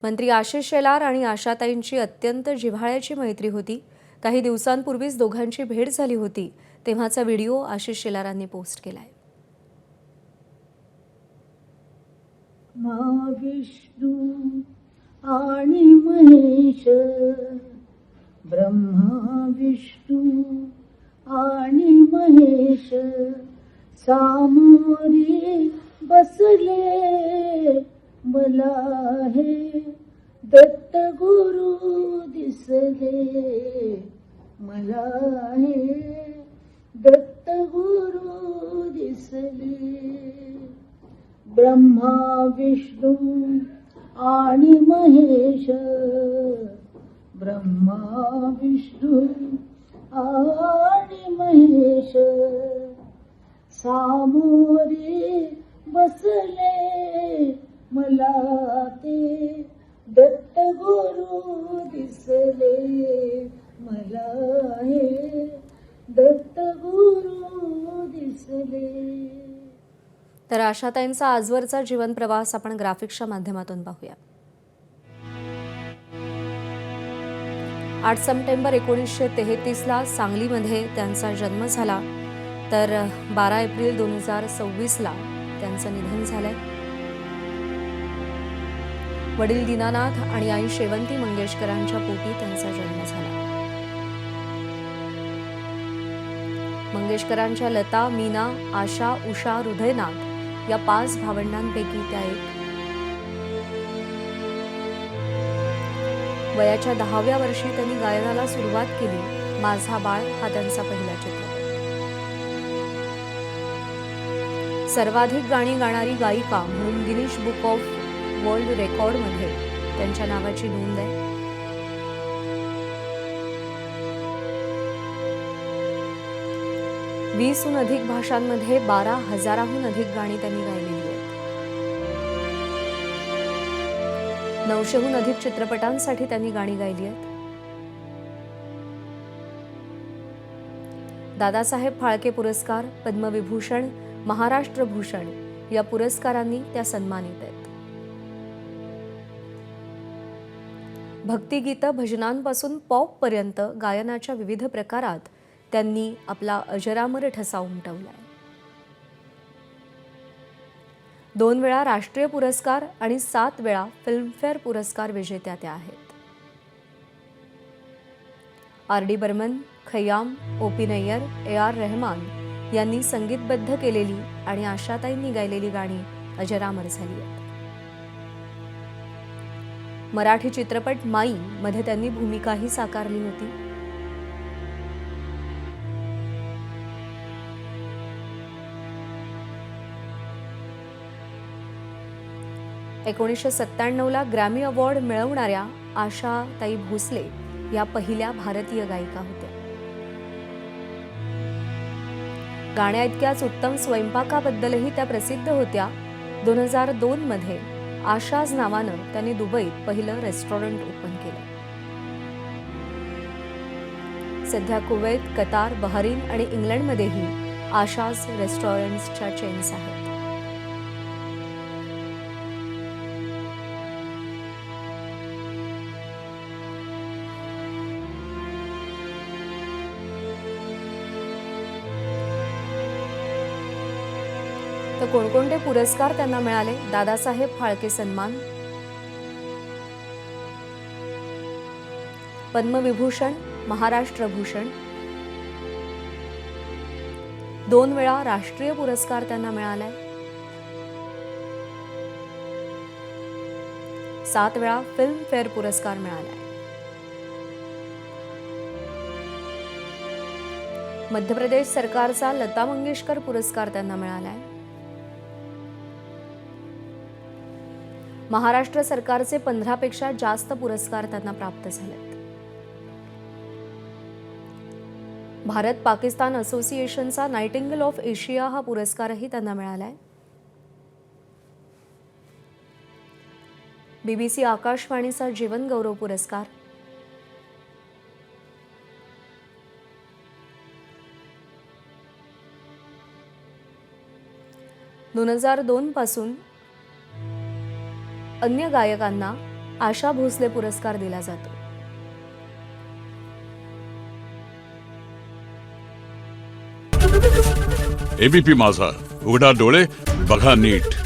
मंत्री आशिष शेलार आणि आशाताईंची अत्यंत जिव्हाळ्याची मैत्री होती. काही दिवसांपूर्वीच दोघांची भेट झाली होती, तेव्हाचा व्हिडिओ आशिष शेलारांनी पोस्ट केलाय. विष्णू आणि महेश, ब्रह्मा विष्णू आणि महेश सामोरी बसले. मला हे दत्त गुरु दिसले. मला हे दत्त गुरु दिसले. ब्रह्मा विष्णू आणि महेश, ब्रह्मा विष्णू आणि महेश सामोरी बसले. मला ते दत्त गुरु दिसले. मला हे दत्त गुरु दिसले. तर आशाताईंचा आजवरचा जीवन प्रवास आपण ग्राफिक्सच्या माध्यमातून पाहूया. 8 सप्टेंबर 1933ला सांगलीमध्ये त्यांचा जन्म झाला. तर 12 एप्रिल 2026ला त्यांचं निधन झालंय. वडील दीनानाथ आणि आई शेवंती मंगेशकरांच्या पोटी त्यांचा जन्म झाला. मंगेशकरांच्या लता, मीना, आशा, उषा, हृदयनाथ या 5 भावंडांपैकी त्या एक. वयाच्या 10व्या वर्षी त्यांनी गायनाला सुरुवात केली. माझा बाळ हा त्यांचा पहिला चित्रपट. सर्वाधिक गाणी गाणारी गायिका म्हणून गिनीज बुक ऑफ वर्ल्ड रेकॉर्डमध्ये त्यांच्या नावाची नोंद आहे. वीसहून अधिक भाषांमध्ये 12,000हून अधिक गाणी त्यांनी गायलेली आहेत. 900हून अधिक चित्रपटांसाठी त्यांनी गाणी गायली आहेत. दादासाहेब फाळके पुरस्कार, पद्मविभूषण, महाराष्ट्र भूषण या पुरस्कारांनी त्या सन्मानित आहेत. भक्तिगीतं, भजनांपासून पॉप पर्यंत गायनाच्या विविध प्रकारात त्यांनी आपला अजरामर ठसा उमटवलाय. 2 वेळा राष्ट्रीय पुरस्कार आणि 7 वेळा फिल्मफेअर पुरस्कार विजेत्या त्या आहेत. R D. Burman, Khayyam, O P. Nayyar, A R. Rahman यांनी संगीतबद्ध केलेली आणि आशाताईंनी गायलेली गाणी अजरामर झाली आहेत. मराठी चित्रपट माई मध्ये त्यांनी भूमिकाही साकारली होती. ला ग्रॅमी अवॉर्ड मिळवणाऱ्या आशाताई भोसले या पहिल्या भारतीय गायिका होत्या. गाण्या इतक्याच उत्तम स्वयंपाकाबद्दलही त्या प्रसिद्ध होत्या. 2002 मध्ये आशाज नावानं त्यांनी दुबईत पहिलं रेस्टॉरंट ओपन केलं. सध्या कुवैत, कतार, बहरीन आणि इंग्लंडमध्येही आशाज रेस्टॉरंट्सच्या चेन्स आहेत. तर कोणकोणते पुरस्कार त्यांना मिळाले? दादासाहेब फाळके सन्मान, पद्मविभूषण, महाराष्ट्र भूषण, 2 वेळा राष्ट्रीय पुरस्कार त्यांना मिळालाय. 7 वेळा फिल्मफेअर पुरस्कार मिळालाय. मध्य प्रदेश सरकारचा लता मंगेशकर पुरस्कार त्यांना मिळालाय. महाराष्ट्र सरकारचे 15 पेक्षा जास्त पुरस्कार त्यांना प्राप्त झालेत. भारत पाकिस्तान असोसिएशनचा नाइटिंगेल ऑफ एशिया हा पुरस्कारही त्यांना मिळालाय. BBC आकाशवाणीचा जीवन गौरव पुरस्कार, 2002 पासून अन्य गायकांना आशा भोसले पुरस्कार दिला जातो. एबीपी माझा, उघडा डोळे बघा नीट.